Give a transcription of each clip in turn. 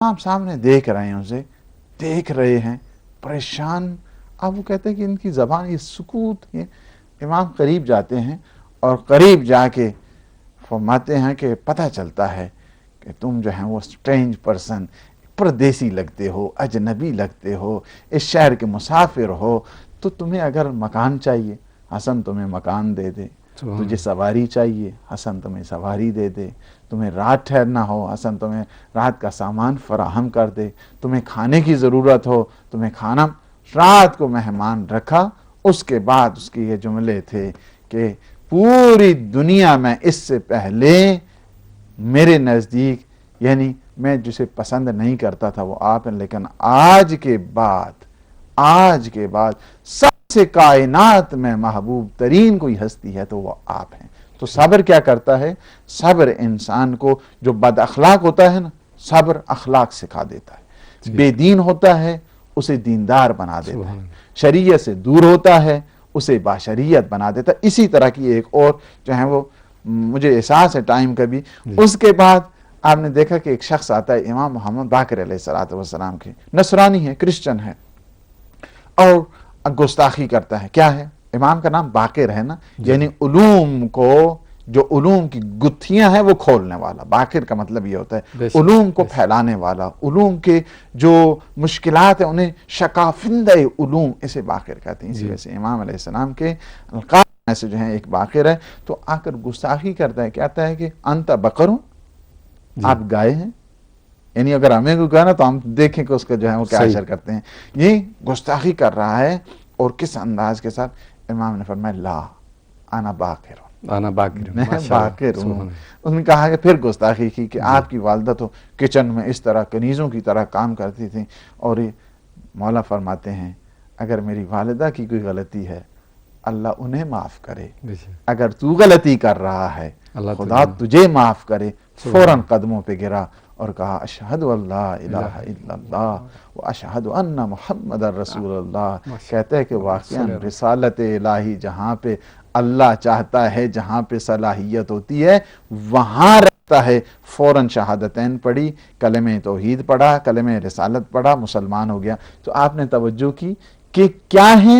آپ سامنے دیکھ رہے ہیں اسے، دیکھ رہے ہیں پریشان. اب وہ کہتے ہیں کہ ان کی زبان یہ سکوت ہے. امام قریب جاتے ہیں اور قریب جا کے فرماتے ہیں کہ پتہ چلتا ہے کہ تم جو ہیں وہ اسٹرینج پرسن، پردیسی لگتے ہو، اجنبی لگتے ہو، اس شہر کے مسافر ہو. تو تمہیں اگر مکان چاہیے، حسن تمہیں مکان دے دے. تجھے سواری چاہیے، حسن تمہیں سواری دے دے. تمہیں رات ٹھہرنا ہو، حسن تمہیں رات کا سامان فراہم کر دے. تمہیں کھانے کی ضرورت ہو، تمہیں کھانا. رات کو مہمان رکھا. اس کے بعد اس کے یہ جملے تھے کہ پوری دنیا میں اس سے پہلے میرے نزدیک، یعنی میں جسے پسند نہیں کرتا تھا وہ آپ ہیں، لیکن آج کے بعد سب سے کائنات میں محبوب ترین کوئی ہستی ہے تو وہ آپ ہیں. تو صبر کیا کرتا ہے؟ صبر انسان کو، جو بد اخلاق ہوتا ہے نا، صبر اخلاق سکھا دیتا ہے. بے دین ہوتا ہے اسے دیندار بنا دیتا ہے. شریعت سے دور ہوتا ہے اسے باشریعت بنا دیتا ہے. اسی طرح کی ایک اور جو ہے وہ مجھے احساس ہے ٹائم کا بھی. اس کے بعد آپ نے دیکھا کہ ایک شخص آتا ہے امام محمد باقر علیہ السلام کے، نصرانی ہے، کرسچن ہے، اور گستاخی کرتا ہے. کیا ہے؟ امام کا نام باقر ہے نا، یعنی علوم کو، جو علوم کی گتھیاں ہیں وہ کھولنے والا. باقر کا مطلب یہ ہوتا ہے علوم کو پھیلانے والا، علوم کے جو مشکلات ہیں انہیں شکافندہ علوم، اسے باقر کہتے ہیں. اسی وجہ سے امام علیہ السلام کے القاب میں سے جو ہیں ایک باقر ہے. تو آ کر گستاخی کرتا ہے، کہتا ہے کہ انت بقروں، آپ گائے ہیں. یعنی اگر ہمیں کوئی کہا نا تو ہم دیکھیں کہ اس کا جو ہے وہ کیا اثر کرتے ہیں. یہ گستاخی کر رہا ہے. اور کس انداز کے ساتھ؟ امام نے فرمایا لا انا باقر ہوں، میں باقر ہوں. اس نے کہا کہ پھر گستاخی کی کہ آپ کی والدہ تو کچن میں اس طرح کنیزوں کی طرح کام کرتی تھیں. اور یہ مولا فرماتے ہیں اگر میری والدہ کی کوئی غلطی ہے اللہ انہیں معاف کرے، اگر تو غلطی کر رہا ہے خدا تجھے معاف کرے. فوراً قدموں پہ گرا اور کہا اشہد اللہ الہ الا اللہ و اشہد ان محمد رسول اللہ. کہتے ہیں کہ واقعاً رسالت الہی جہاں پہ اللہ چاہتا ہے، جہاں پہ صلاحیت ہوتی ہے وہاں رہتا ہے. فوراً شہادتین پڑھی، کلمہ توحید پڑھا، کلمہ رسالت پڑھا، مسلمان ہو گیا. تو آپ نے توجہ کی کہ کیا ہے؟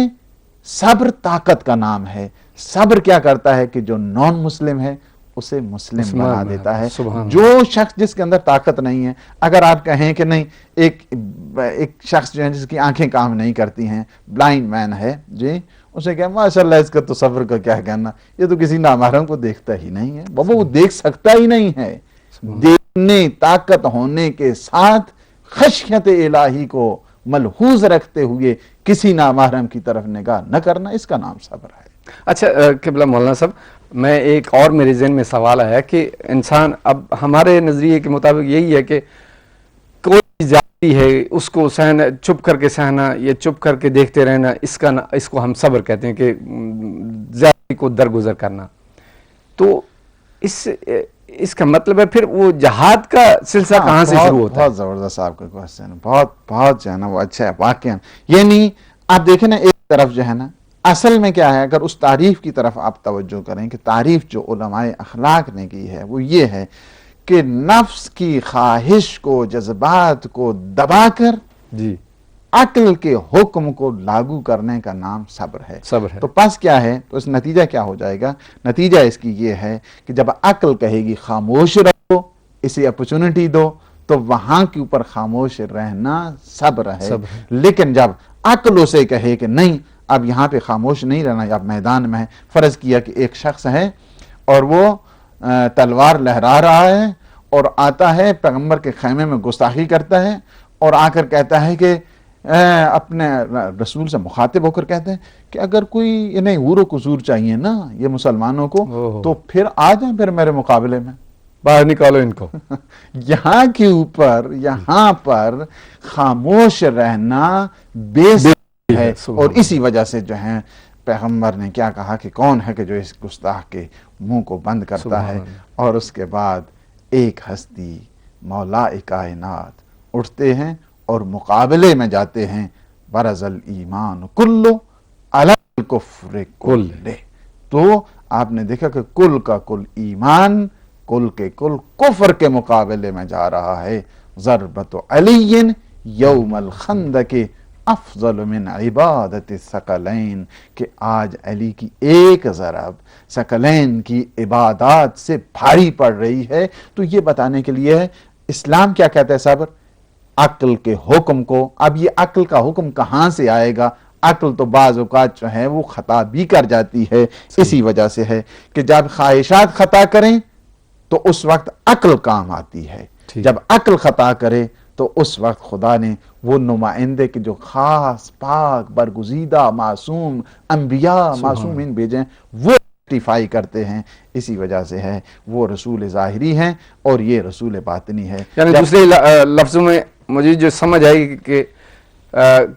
صبر طاقت کا نام ہے. صبر کیا کرتا ہے کہ جو نان مسلم ہے اسے مسلم بنا دیتا ہے. جو شخص جس کے اندر طاقت نہیں ہے، اگر آپ کہیں کہ نہیں، ایک شخص جو ہے جس کی آنکھیں کام نہیں کرتی ہیں، بلائنڈ مین ہے جی، اسے کہ ماشاءاللہ اس کا تو صبر کا کیا کہنا، یہ تو کسی نامحرم کو دیکھتا ہی نہیں ہے. بابا وہ دیکھ سکتا ہی نہیں ہے. دیکھنے طاقت ہونے کے ساتھ خشیت الہی کو ملحوظ رکھتے ہوئے کسی نامحرم کی طرف نگاہ نہ کرنا، اس کا نام صبر ہے. اچھا قبلہ مولانا صاحب، میں ایک اور میرے ذہن میں سوال آیا کہ انسان، اب ہمارے نظریے کے مطابق یہی ہے کہ کوئی زیادتی ہے اس کو سہنا، چپ کر کے سہنا یا چپ کر کے دیکھتے رہنا، اس کو ہم صبر کہتے ہیں کہ زیادتی کو درگزر کرنا. تو اس کا مطلب ہے پھر وہ جہاد کا سلسلہ کہاں سے شروع ہوتا ہے؟ بہت زبردست آپ کا کوشچن، بہت جو ہے نا وہ اچھا ہے واقعا. یعنی آپ دیکھیں نا، ایک طرف جو ہے نا اصل میں کیا ہے، اگر اس تعریف کی طرف آپ توجہ کریں کہ تعریف جو علماء اخلاق نے کی ہے وہ یہ ہے کہ نفس کی خواہش کو، جذبات کو دبا کر جی عقل کے حکم کو لاگو کرنے کا نام صبر ہے. تو پس کیا ہے، تو اس نتیجہ کیا ہو جائے گا؟ نتیجہ اس کی یہ ہے کہ جب عقل کہے گی خاموش رہو، اسے اپرچونٹی دو، تو وہاں کے اوپر خاموش رہنا صبر ہے. لیکن جب عقل اسے کہے کہ نہیں، اب یہاں پہ خاموش نہیں رہنا، اب میدان میں ہے. فرض کیا کہ ایک شخص ہے اور وہ تلوار لہرا رہا ہے اور آتا ہے پیغمبر کے خیمے میں گستاخی کرتا ہے اور آ کر کہتا ہے کہ اپنے رسول سے مخاطب ہو کر کہتے ہیں کہ اگر کوئی انہیں حور و قصور چاہیے نا یہ مسلمانوں کو تو پھر آ جائیں پھر میرے مقابلے میں، باہر نکالو ان کو. یہاں کے اوپر، یہاں پر خاموش رہنا بے ہے. اور اسی وجہ سے جو ہے پیغمبر نے کیا کہا کہ کون ہے کہ جو اس گستاخ کے منہ کو بند کرتا ہے. اور اس کے بعد ایک ہستی مولا کائنات اٹھتے ہیں اور مقابلے میں جاتے ہیں. برز الایمان کلو علی الکفر کلہ. تو آپ نے دیکھا کہ کل کا کل ایمان، کل کے کل کفر کے مقابلے میں جا رہا ہے. ضربت علی یوم الخندق افضل من عبادت الثقلین، کہ آج علی کی ایک ضرب ثقلین کی عبادات سے بھاری پڑ رہی ہے۔ تو یہ بتانے کے لیے اسلام کیا کہتا ہے صبر؟ عقل کے حکم کو، اب یہ عقل کا حکم کہاں سے آئے گا؟ عقل تو بعض اوقات جو ہے وہ خطا بھی کر جاتی ہے، اسی وجہ سے ہے کہ جب خواہشات خطا کریں تو اس وقت عقل کام آتی ہے، جب عقل خطا کرے تو اس وقت خدا نے وہ نمائندے کے جو خاص پاک برگزیدہ معصوم انبیاء معصومین بھیجیں وہ ریکٹیفائی کرتے ہیں، اسی وجہ سے ہے وہ رسول ظاہری ہیں اور یہ رسول باطنی ہے۔ یعنی دوسرے لفظوں میں مجھے جو سمجھ آئی کہ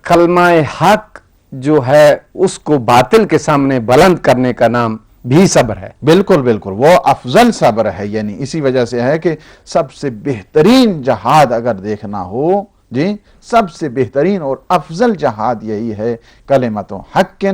کلمہ حق جو ہے اس کو باطل کے سامنے بلند کرنے کا نام بھی صبر ہے۔ بالکل بالکل، وہ افضل صبر ہے، یعنی اسی وجہ سے ہے کہ سب سے بہترین جہاد اگر دیکھنا ہو، جی سب سے بہترین اور افضل جہاد یہی ہے کلمۃ حق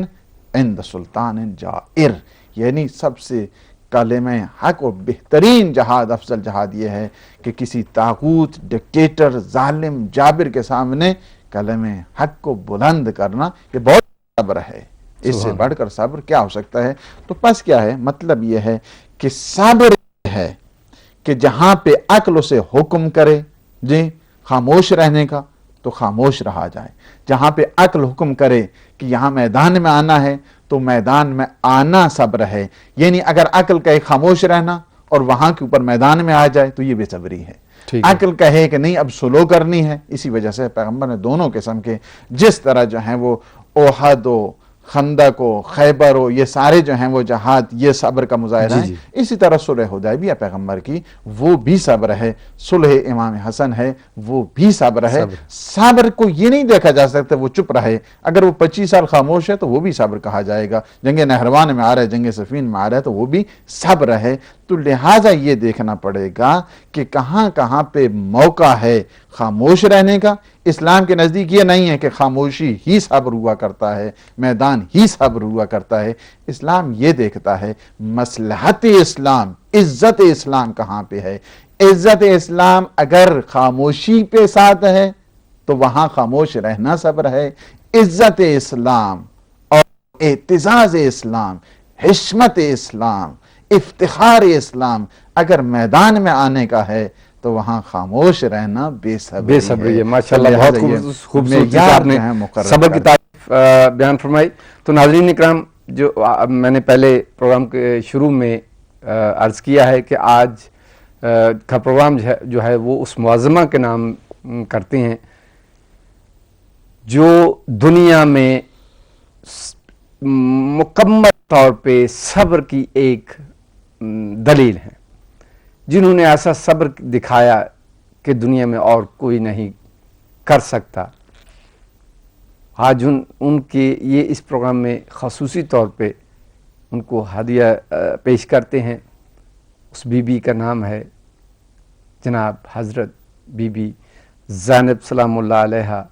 عند سلطان جائر، یعنی سب سے کلمہ حق اور بہترین جہاد، افضل جہاد یہ ہے کہ کسی طاغوت، ڈکٹیٹر، ظالم، جابر کے سامنے کلمہ حق کو بلند کرنا، یہ بہت صبر ہے۔ اس سے بڑھ کر صبر کیا ہو سکتا ہے؟ تو پس کیا ہے؟ مطلب یہ ہے کہ صبر ہے کہ جہاں پہ عقل اسے حکم کرے جی خاموش رہنے کا تو خاموش رہا جائے، جہاں پہ عقل حکم کرے کہ یہاں میدان میں آنا ہے تو میدان میں آنا صبر ہے، یعنی اگر عقل کہے خاموش رہنا اور وہاں کے اوپر میدان میں آ جائے تو یہ بے صبری ہے۔ عقل کہے کہ نہیں اب سلو کرنی ہے، اسی وجہ سے پیغمبر نے دونوں قسم کے، جس طرح جو ہیں وہ احد و خندق و خیبر و یہ سارے جو ہیں وہ جہاد یہ صبر کا مظاہرہ ہیں، اسی طرح صلح حدیبیہ پیغمبر کی وہ بھی صبر ہے، صلح امام حسن ہے وہ بھی صبر ہے۔ صبر کو یہ نہیں دیکھا جا سکتا وہ چپ رہے، اگر وہ 25 سال خاموش ہے تو وہ بھی صبر کہا جائے گا، جنگ نہروان میں آ رہا ہے، جنگ صفین میں آ رہا ہے تو وہ بھی صبر ہے۔ تو لہٰذا یہ دیکھنا پڑے گا کہ کہاں کہاں پہ موقع ہے خاموش رہنے کا۔ اسلام کے نزدیک یہ نہیں ہے کہ خاموشی ہی صبر ہوا کرتا ہے، میدان ہی صبر ہوا کرتا ہے۔ اسلام یہ دیکھتا ہے مصلحت اسلام، عزت اسلام کہاں پہ ہے۔ عزت اسلام اگر خاموشی پہ ساتھ ہے تو وہاں خاموش رہنا صبر ہے۔ عزت اسلام اور اعتزاز اسلام، حشمت اسلام، افتخار اسلام اگر میدان میں آنے کا ہے تو وہاں خاموش رہنا بے صبری ہے۔ ماشاءاللہ بہت خوبصورتی سے آپ نے صبر کی تعریف بیان فرمائی۔ تو ناظرین اکرام، جو میں نے پہلے پروگرام کے شروع میں عرض کیا ہے کہ آج کا پروگرام جو ہے وہ اس معظمہ کے نام کرتے ہیں جو دنیا میں مکمل طور پہ صبر کی ایک دلیل ہے، جنہوں نے ایسا صبر دکھایا کہ دنیا میں اور کوئی نہیں کر سکتا۔ آج ان کے یہ اس پروگرام میں خصوصی طور پہ ان کو ہدیہ پیش کرتے ہیں۔ اس بی بی کا نام ہے جناب حضرت بی بی زینب سلام اللہ علیہا،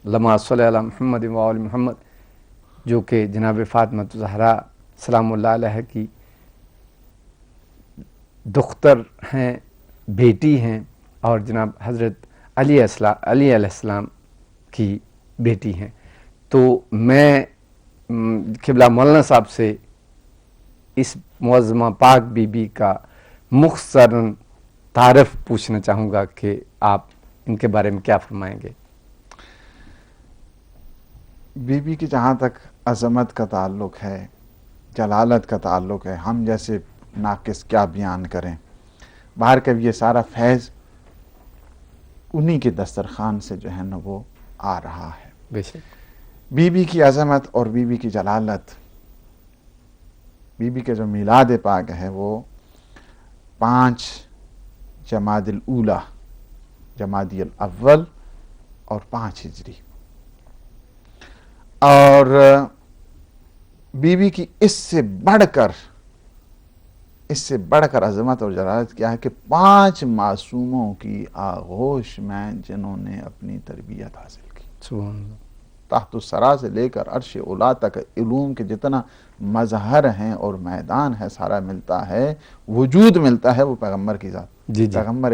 اللہم صلی علی محمد و آل محمد، جو کہ جناب فاطمہ زہرا سلام اللہ علیہ کی دختر ہیں، بیٹی ہیں، اور جناب حضرت علی علیہ السلام کی بیٹی ہیں۔ تو میں قبلہ مولانا صاحب سے اس معظمہ پاک بی بی کا مختصراً تعارف پوچھنا چاہوں گا کہ آپ ان کے بارے میں کیا فرمائیں گے؟ بی بی کی جہاں تک عظمت کا تعلق ہے، جلالت کا تعلق ہے، ہم جیسے ناقص کیا بیان کریں۔ باہر کا یہ سارا فیض انہی کے دسترخوان سے جو ہے نا وہ آ رہا ہے۔ بے شک بی بی کی عظمت اور بی بی کی جلالت، بی بی کا جو میلاد پاک ہے وہ 5 جمادی الاولی، جمادی الاول اور 5 ہجری، اور بی بی کی اس سے بڑھ کر عظمت اور جلالت کیا ہے کہ 5 معصوموں کی آغوش میں جنہوں نے اپنی تربیت حاصل کی، سبحان اللہ، تحت الثری سے لے کر عرش اولا تک علوم کے جتنا مظہر ہیں اور میدان ہے سارا ملتا ہے، وجود ملتا ہے، وہ پیغمبر کی ذات۔ پیغمبر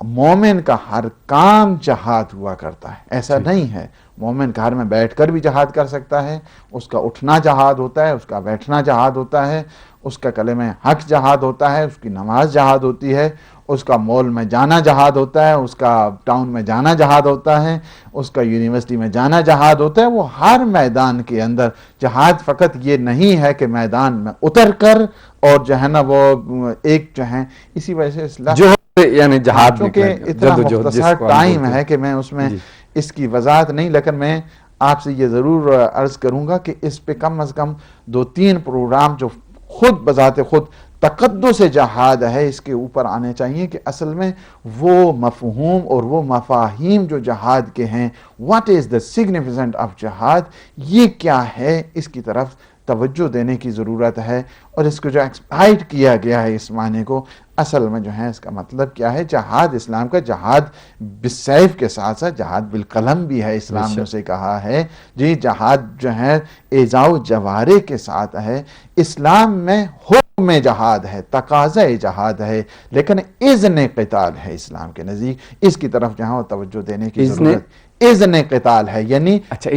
مومن کا ہر کام جہاد ہوا کرتا ہے، ایسا نہیں ہے مومن گھر میں بیٹھ کر بھی جہاد کر سکتا ہے، اس کا اٹھنا جہاد ہوتا ہے، اس کا بیٹھنا جہاد ہوتا ہے، اس کا کلمہ حق جہاد ہوتا ہے، اس کی نماز جہاد ہوتی ہے، اس کا مال میں جانا جہاد ہوتا ہے، اس کا ٹاؤن میں جانا جہاد ہوتا ہے، اس کا یونیورسٹی میں جانا جہاد ہوتا ہے۔ وہ ہر میدان کے اندر جہاد فقط یہ نہیں ہے کہ میدان میں اتر کر اور جو ہے نا وہ ایک جو ہے، اسی وجہ سے اصلاح جو یعنی جہاد چونکہ نکلا، اتنا جدوجہد جس مختصر کو ہم ٹائم بولتے ہے ہیں۔ کہ میں اس میں جی اس کی وضاحت نہیں، لیکن میں آپ سے یہ ضرور عرض کروں گا کہ اس پہ کم از کم 2-3 پروگرام جو خود بذات خود تقدس جہاد ہے اس کے اوپر آنے چاہیے، کہ اصل میں وہ مفہوم اور وہ مفاہیم جو جہاد کے ہیں، what is the significant of جہاد، یہ کیا ہے، اس کی طرف توجہ دینے کی ضرورت ہے۔ اور اس کو جو ایکسپلائٹ کیا گیا ہے اس معنی کو، اصل میں جو ہے اس کا مطلب کیا ہے، جہاد اسلام کا جہاد بالسیف کے ساتھ ساتھ جہاد بالقلم بھی ہے، اسلام نے اسے کہا ہے جی، جہاد جو ہے ایذاء و جوارح کے ساتھ ہے۔ اسلام میں حکم جہاد ہے، تقاضا جہاد ہے، لیکن اذن قتال ہے اسلام کے نزدیک، اس کی طرف جہاں توجہ دینے کی ضرورت، اذن قتال ہے، یعنی اچھا،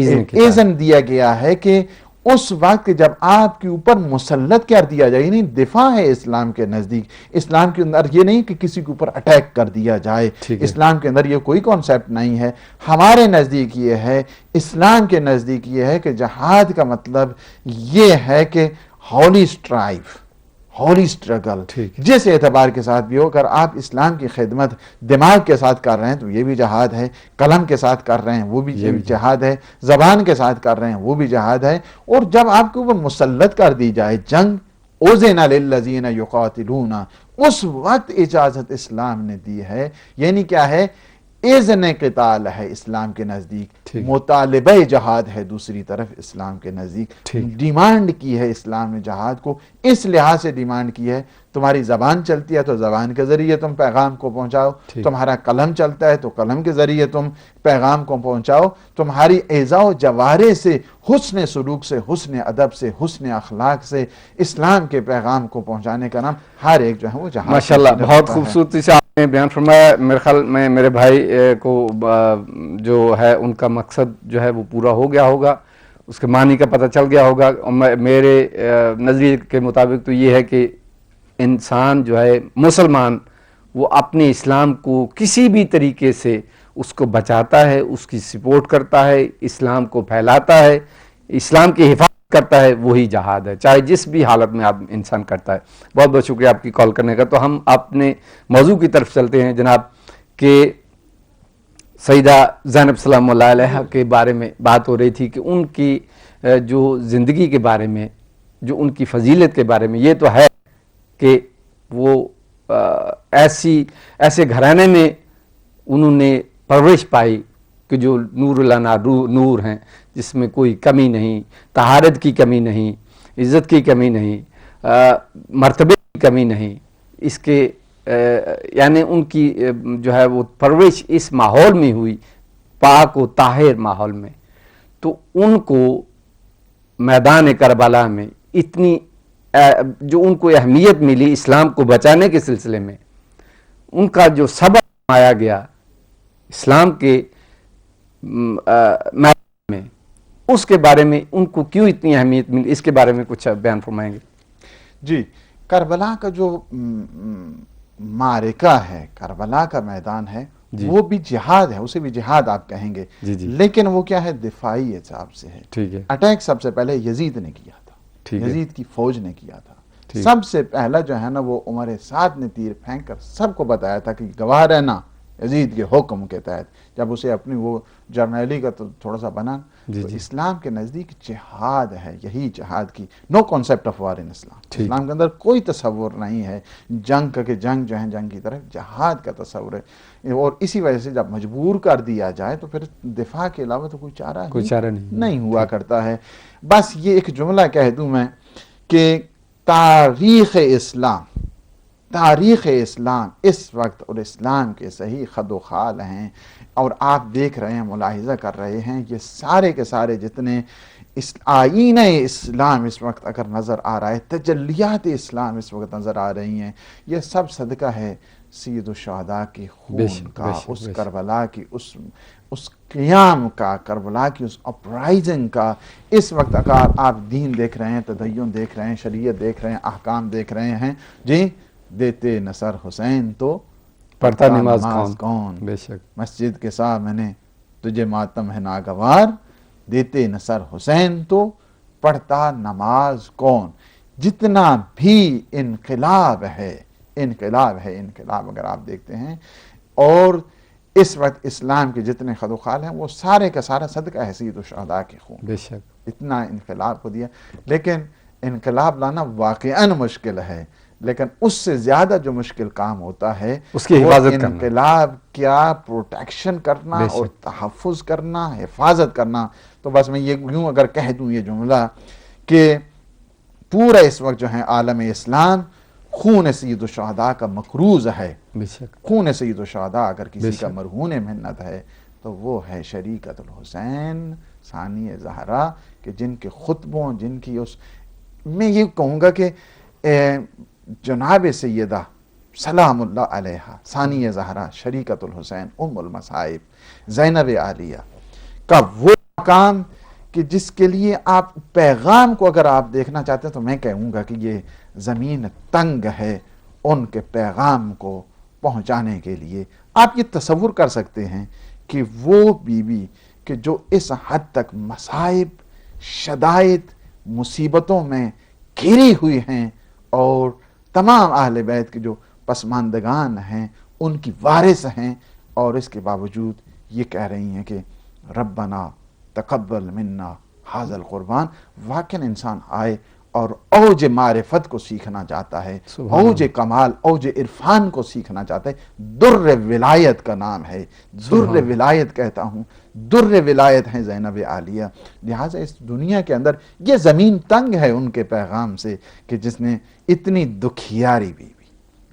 اذن دیا گیا ہے کہ اس وقت جب آپ کے اوپر مسلط کر دیا جائے، یعنی دفاع ہے اسلام کے نزدیک، اسلام کے اندر یہ نہیں کہ کسی کے اوپر اٹیک کر دیا جائے، اسلام کے اندر یہ کوئی کانسیپٹ نہیں ہے۔ ہمارے نزدیک یہ ہے، اسلام کے نزدیک یہ ہے کہ جہاد کا مطلب یہ ہے کہ ہولی اسٹرائیو، ہولی اسٹرگل، جس اعتبار کے ساتھ بھی ہو، اگر آپ اسلام کی خدمت دماغ کے ساتھ کر رہے ہیں تو یہ بھی جہاد ہے، قلم کے ساتھ کر رہے ہیں وہ بھی جہاد ہے، زبان کے ساتھ کر رہے ہیں وہ بھی جہاد ہے۔ اور جب آپ کے اوپر مسلط کر دی جائے جنگ، اذن للذین یقاتلون، اس وقت اجازت اسلام نے دی ہے، یعنی کیا ہے، اذن قتال ہے اسلام کے نزدیک، مطالبہ جہاد ہے دوسری طرف اسلام کے نزدیک، ڈیمانڈ کی ہے اسلام نے جہاد کو، اس لحاظ سے ڈیمانڈ کی ہے، تمہاری زبان چلتی ہے تو زبان کے ذریعے تم پیغام کو پہنچاؤ، تمہارا قلم چلتا ہے تو قلم کے ذریعے تم پیغام کو پہنچاؤ، تمہاری اعضاء و جوارح سے، حسن سلوک سے، حسن ادب سے، حسن اخلاق سے اسلام کے پیغام کو پہنچانے کا نام ہر ایک جو ہے وہ جہاد۔ ماشاءاللہ، بہت خوبصورتی سے آپ نے بیان فرمایا۔ میرے خیال میں میرے بھائی کو جو ہے ان کا مقصد جو ہے وہ پورا ہو گیا ہوگا، اس کے معنی کا پتہ چل گیا ہوگا۔ میرے نظریے کے مطابق تو یہ ہے کہ انسان جو ہے مسلمان، وہ اپنے اسلام کو کسی بھی طریقے سے اس کو بچاتا ہے، اس کی سپورٹ کرتا ہے، اسلام کو پھیلاتا ہے، اسلام کی حفاظت کرتا ہے، وہی جہاد ہے، چاہے جس بھی حالت میں آپ انسان کرتا ہے۔ بہت بہت شکریہ آپ کی کال کرنے کا۔ تو ہم اپنے موضوع کی طرف چلتے ہیں جناب، کہ سیدہ زینب سلام اللہ علیہ کے بارے میں بات ہو رہی تھی کہ ان کی جو زندگی کے بارے میں، جو ان کی فضیلت کے بارے میں، یہ تو ہے کہ وہ ایسے گھرانے میں انہوں نے پرورش پائی کہ جو نور اللہ نور ہیں، جس میں کوئی کمی نہیں، طہارت کی کمی نہیں، عزت کی کمی نہیں، مرتبے کی کمی نہیں، اس کے یعنی ان کی جو ہے وہ پرورش اس ماحول میں ہوئی، پاک و طاہر ماحول میں، تو ان کو میدان کربلا میں اتنی جو ان کو اہمیت ملی اسلام کو بچانے کے سلسلے میں، ان کا جو سبق آیا گیا اسلام کے میدان میں، اس کے بارے میں ان کو کیوں اتنی اہمیت ملی، اس کے بارے میں کچھ بیان فرمائیں گے؟ جی، کربلا کا جو معرکہ ہے، کربلا کا میدان ہے، وہ بھی جہاد ہے، اسے بھی جہاد آپ کہیں گے، لیکن وہ کیا ہے، دفاعی حساب سے ہے۔ اٹیک سب سے پہلے یزید نے کیا تھا، یزید کی فوج نے کیا تھا۔ سب سے پہلا جو ہے نا وہ عمر سعد نے تیر پھینک کر سب کو بتایا تھا کہ گواہ رہنا یزید کے حکم کے تحت، جب اسے اپنی وہ جرنیلی کا تو تھوڑا سا بنا، تو اسلام کے نزدیک جہاد ہے، یہی جہاد کی نو کانسیپٹ آف وار ان اسلام، اسلام کے اندر کوئی تصور نہیں ہے جنگ کا، کہ جنگ جو ہے جنگ کی طرف، جہاد کا تصور ہے۔ اور اسی وجہ سے جب مجبور کر دیا جائے تو پھر دفاع کے علاوہ تو کوئی چارہ نہیں ہوا کرتا ہے۔ بس یہ ایک جملہ کہہ دوں میں کہ تاریخ اسلام اس وقت اور اسلام کے صحیح خد و خال ہیں، اور آپ دیکھ رہے ہیں، ملاحظہ کر رہے ہیں، یہ سارے کے سارے جتنے آئین اسلام اس وقت اگر نظر آ رہا ہے، تجلیات اسلام اس وقت نظر آ رہی ہیں، یہ سب صدقہ ہے سید الشہداء کے بے خون شک، کا، بے شک، اس بے شک۔ کربلا کی اس قیام کا، کربلا کی اس اپرائزنگ کا. اس وقت اگر آپ دین دیکھ رہے ہیں، تدین دیکھ رہے ہیں، شریعت دیکھ رہے ہیں، احکام دیکھ رہے ہیں، جی دیتے نصر حسین تو پڑھتا نماز کون؟ بے شک. مسجد کے سامنے تجھے ماتم ہے ناگوار، دیتے نصر حسین تو پڑھتا نماز کون. جتنا بھی انقلاب ہے انقلاب اگر آپ دیکھتے ہیں، اور اس وقت اسلام کے جتنے خد و خال ہیں وہ سارے کا سارا صدقہ ہے سید الشہداء کے خون. بے شک. اتنا انقلاب کو دیا. لیکن انقلاب لانا واقعاً مشکل ہے، لیکن اس سے زیادہ جو مشکل کام ہوتا ہے اس کی وہ حفاظت کرنا. انقلاب کیا پروٹیکشن کرنا بے اور شک. تحفظ کرنا، حفاظت کرنا. تو بس میں یہ یوں اگر کہہ دوں یہ جملہ کہ پورا اس وقت جو ہے عالم اسلام خون سید الشہداء کا مقروض ہے. بے شک. خون سید الشہداء اگر بے کسی شک. کا مرہون منت ہے تو وہ ہے شریکت الحسین ثانی زہرا، کہ جن کے خطبوں، جن کی اس، میں یہ کہوں گا کہ جناب سیدہ سلام اللہ علیہا ثانی زہرا شریکت الحسین ام المصائب زینب عالیہ کا وہ مقام کہ جس کے لیے آپ پیغام کو اگر آپ دیکھنا چاہتے ہیں تو میں کہوں گا کہ یہ زمین تنگ ہے ان کے پیغام کو پہنچانے کے لیے. آپ یہ تصور کر سکتے ہیں کہ وہ بیوی کہ جو اس حد تک مصائب، شدائد، مصیبتوں میں گھری ہوئی ہیں، اور تمام اہل بیت کے جو پسماندگان ہیں ان کی وارث ہیں، اور اس کے باوجود یہ کہہ رہی ہیں کہ ربنا تقبل منا ھذا القربان. واقعاً انسان آئے اور اوج معرفت کو سیکھنا چاہتا ہے، اوج کمال، اوج عرفان کو سیکھنا چاہتا ہے. در ولایت کا نام ہے، در ولایت کہتا ہوں، در ولایت ہے زینب عالیہ. لہٰذا اس دنیا کے اندر یہ زمین تنگ ہے ان کے پیغام سے کہ جس نے اتنی دکھیاری بھی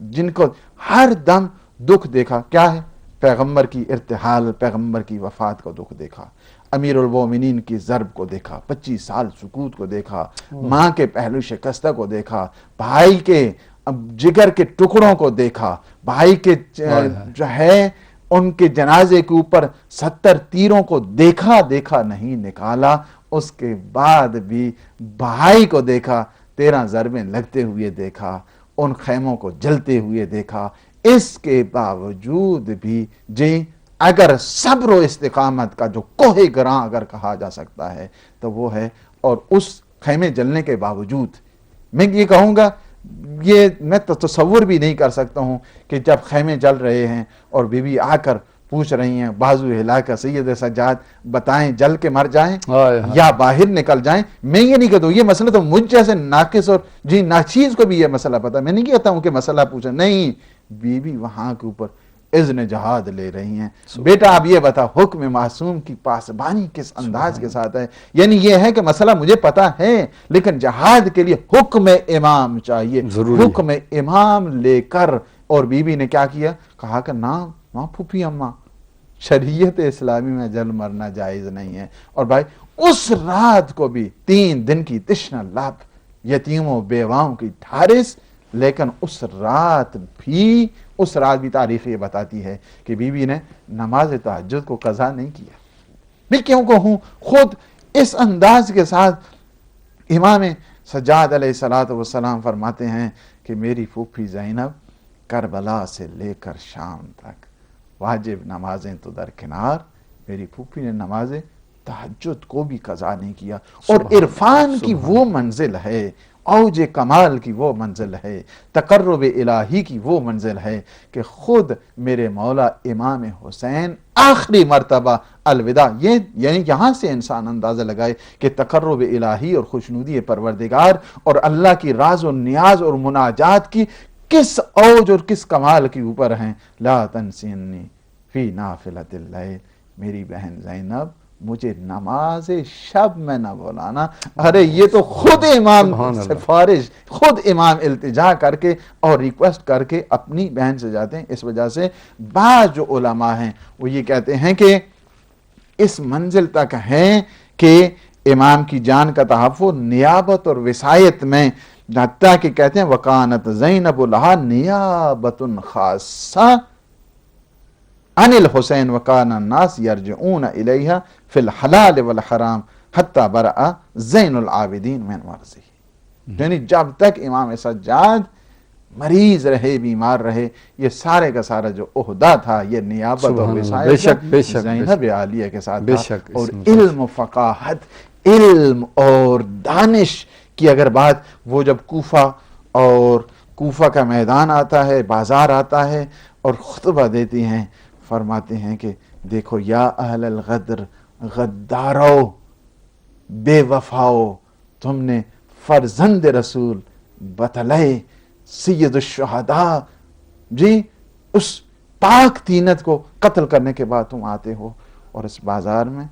جن کو ہر دم دکھ دیکھا. کیا ہے؟ پیغمبر کی ارتحال، پیغمبر کی وفات کو دکھ دیکھا، امیر المومنین کی ضرب کو دیکھا، 25 سال سکوت کو دیکھا، ماں کے پہلو شکستہ کو دیکھا، بھائی کے جگر کے ٹکڑوں کو دیکھا، بھائی کے جو ہے ان کے جنازے کے اوپر 70 تیروں کو دیکھا نہیں نکالا. اس کے بعد بھی بھائی کو دیکھا، 13 ضربیں لگتے ہوئے دیکھا، ان خیموں کو جلتے ہوئے دیکھا. اس کے باوجود بھی جی اگر صبر و استقامت کا جو کوہ گراں اگر کہا جا سکتا ہے تو وہ ہے. اور اس خیمے جلنے کے باوجود میں یہ کہوں گا، یہ میں تصور بھی نہیں کر سکتا ہوں کہ جب خیمے جل رہے ہیں اور بی بی آ کر پوچھ رہی ہیں بازو ہلا کر سید سجاد بتائیں جل کے مر جائیں یا باہر نکل جائیں. میں یہ نہیں کہتا ہوں، یہ مسئلہ تو مجھ جیسے ناقص اور جی ناچیز کو بھی یہ مسئلہ پتا. میں نہیں کہتا ہوں کہ مسئلہ پوچھا، نہیں، بی بی وہاں کے اوپر اذن جہاد لے رہی ہیں. بیٹا آپ یہ بتا حکم معصوم کی پاسبانی کس انداز کے ساتھ ہے. یعنی یہ ہے کہ مسئلہ مجھے پتا ہے لیکن جہاد کے لیے حکم امام چاہیے، حکم امام لے کر. اور بی بی نے کیا کیا؟ کہا کہ نام ماں پھوپھی اماں، شریعت اسلامی میں جل مرنا جائز نہیں ہے. اور بھائی اس رات کو بھی 3 دن کی تشنہ لب، یتیموں بیواؤں کی ٹھارس، لیکن اس رات بھی تاریخ یہ بتاتی ہے کہ بی بی نے نماز تہجد کو قضا نہیں کیا. میں کیوں کہوں؟ خود اس انداز کے ساتھ امام سجاد علیہ السلام فرماتے ہیں کہ میری پھوپھی زینب کربلا سے لے کر شام تک واجب نمازیں تو درکنار، میری پھوپھی نے نماز تہجد کو بھی قضا نہیں کیا. اور عرفان کی وہ منزل ہے، اوج کمال کی وہ منزل ہے، تقرب الہی کی وہ منزل ہے کہ خود میرے مولا امام حسین آخری مرتبہ الوداع، یہ یعنی یہاں سے انسان اندازہ لگائے کہ تقرب الہی اور خوشنودی پروردگار اور اللہ کی راز و نیاز اور مناجات کی کس اوج اور کس کمال کے اوپر ہیں. لا تنسینی فی نافلۃ اللیل، میری بہن زینب مجھے نماز شب میں نہ بلانا. ارے یہ تو خود امام سفارش، خود امام التجا کر کے اور ریکویسٹ کر کے اپنی بہن سے جاتے ہیں. اس وجہ سے بعض جو علماء ہیں وہ یہ کہتے ہیں کہ اس منزل تک ہیں کہ امام کی جان کا تحفظ نیابت اور وصایت میں حتیٰ کہ کہتے ہیں وکانت زینب لہا نیابۃ خاصہ عن الحسین وکان الناس یرجعون الیہا فی الحلال والحرام حتی برأ زین العابدین من مرضی. یعنی جب تک امام سجاد مریض رہے، بیمار رہے، یہ سارے کا سارا جو عہدہ تھا، یہ نیابت اور بے وصایت شک، بے شک، زینب عالیہ کے ساتھ بے تھا. شک، اور اس میں علم و فقاہت، علم اور دانش کی اگر بات، وہ جب کوفہ کا میدان آتا ہے، بازار آتا ہے اور خطبہ دیتی ہیں، فرماتے ہیں کہ دیکھو یا اہل الغدر، غدارو، بے وفاؤ، تم نے فرزند رسول بطلے سید الشہداء جی اس پاک تینت کو قتل کرنے کے بعد تم آتے ہو اور اس بازار میں.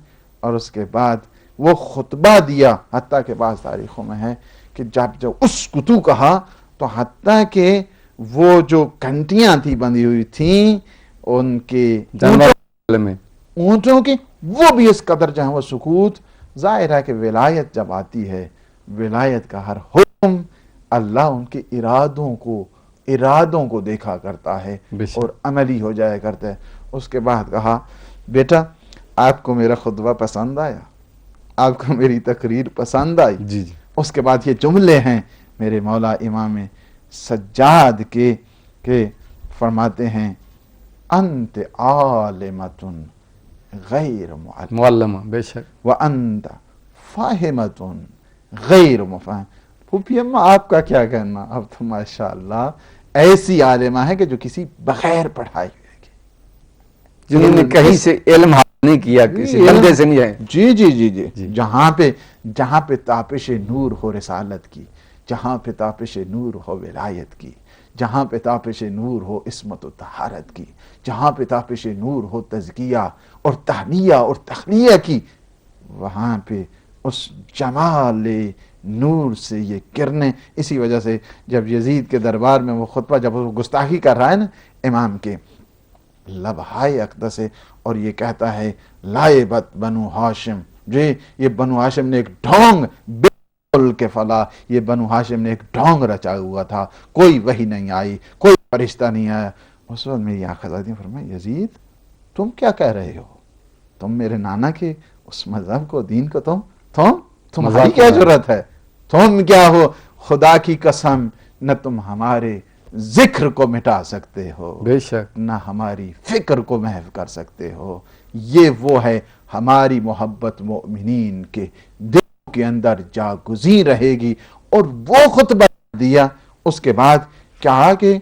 اور اس کے بعد وہ خطبہ دیا، حتیٰ کہ بعض تاریخوں میں ہے کہ جب اس کتو کہا تو حتیٰ کہ وہ جو کنٹیاں تھی بندھی ہوئی تھیں ان کے جانور میں اونٹوں کی، وہ بھی اس قدر جہاں وہ سکوت. ظاہر ہے کہ ولایت جب آتی ہے، ولایت کا ہر حکم اللہ ان کے ارادوں کو دیکھا کرتا ہے اور عملی ہو جایا کرتا ہے. اس کے بعد کہا بیٹا آپ کو میرا خطبہ پسند آیا، آپ کو میری تقریر پسند آئی؟ جی جی. اس کے بعد یہ جملے ہیں میرے مولا امام سجاد کے کہ فرماتے ہیں انت عالمۃ غیر معلمہ، بے شک، وانت فاہمۃ غیر مفہم. پھوپھی اماں آپ کا کیا کہنا، اب تو ماشاءاللہ ایسی عالمہ ہے کہ جو کسی بغیر پڑھائی ہوئے گی، جنہوں نے کہیں سے علم حاصل نہیں کیا، کسی بندے سے نہیں ہے. جی جی جی جی جہاں پہ تاپش نور ہو رسالت کی، جہاں پہ تاپش نور ہو ولایت کی، جہاں پہ تاپش نور ہو عصمت و طہارت کی، جہاں پہ تاپش نور ہو تزکیہ اور تہنیہ اور تخلیہ کی، وہاں پہ اس جمال نور سے یہ کرنے. اسی وجہ سے جب یزید کے دربار میں وہ خطبہ، جب وہ گستاخی کر رہا ہے نا امام کے، لبہائے اقدس ہے اور یہ کہتا ہے لائبت بنو ہاشم، جی یہ بنو ہاشم نے ایک ڈھونگ بالکل کے فلا، یہ بنو ہاشم نے ایک ڈھونگ رچا ہوا تھا، کوئی وحی نہیں آئی، کوئی فرشتہ نہیں آیا. اس وقت میری آنکھ آزادی فرمائی یزید تم کیا کہہ رہے ہو، تم میرے نانا کے اس مذہب کو، دین کو، تمہاری کیا ضرورت ہے، تم کیا ہو، خدا کی قسم نہ تم ہمارے ذکر کو مٹا سکتے ہو، بے شک، نہ ہماری فکر کو محو کر سکتے ہو. یہ وہ ہے ہماری محبت مومنین کے دل کے اندر جاگزیں رہے گی. اور وہ خطبہ دیا. اس کے بعد کہا کہ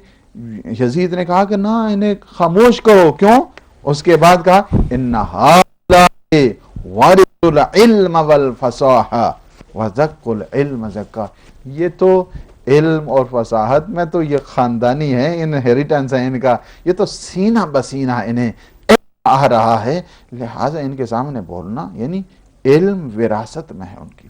یزید نے کہا کہ نہ انہیں خاموش کرو. کیوں؟ اس کے بعد کہا ان هؤلاء ورثوا العلم والفصاحہ وزکوا العلم زکا. یہ تو علم اور فصاحت میں تو یہ خاندانی ہے، انہیریٹنس ہے ان کا، یہ تو سینہ بسینہ انہیں آ رہا ہے، لہٰذا ان کے سامنے بولنا یعنی علم وراثت میں ہے ان کی.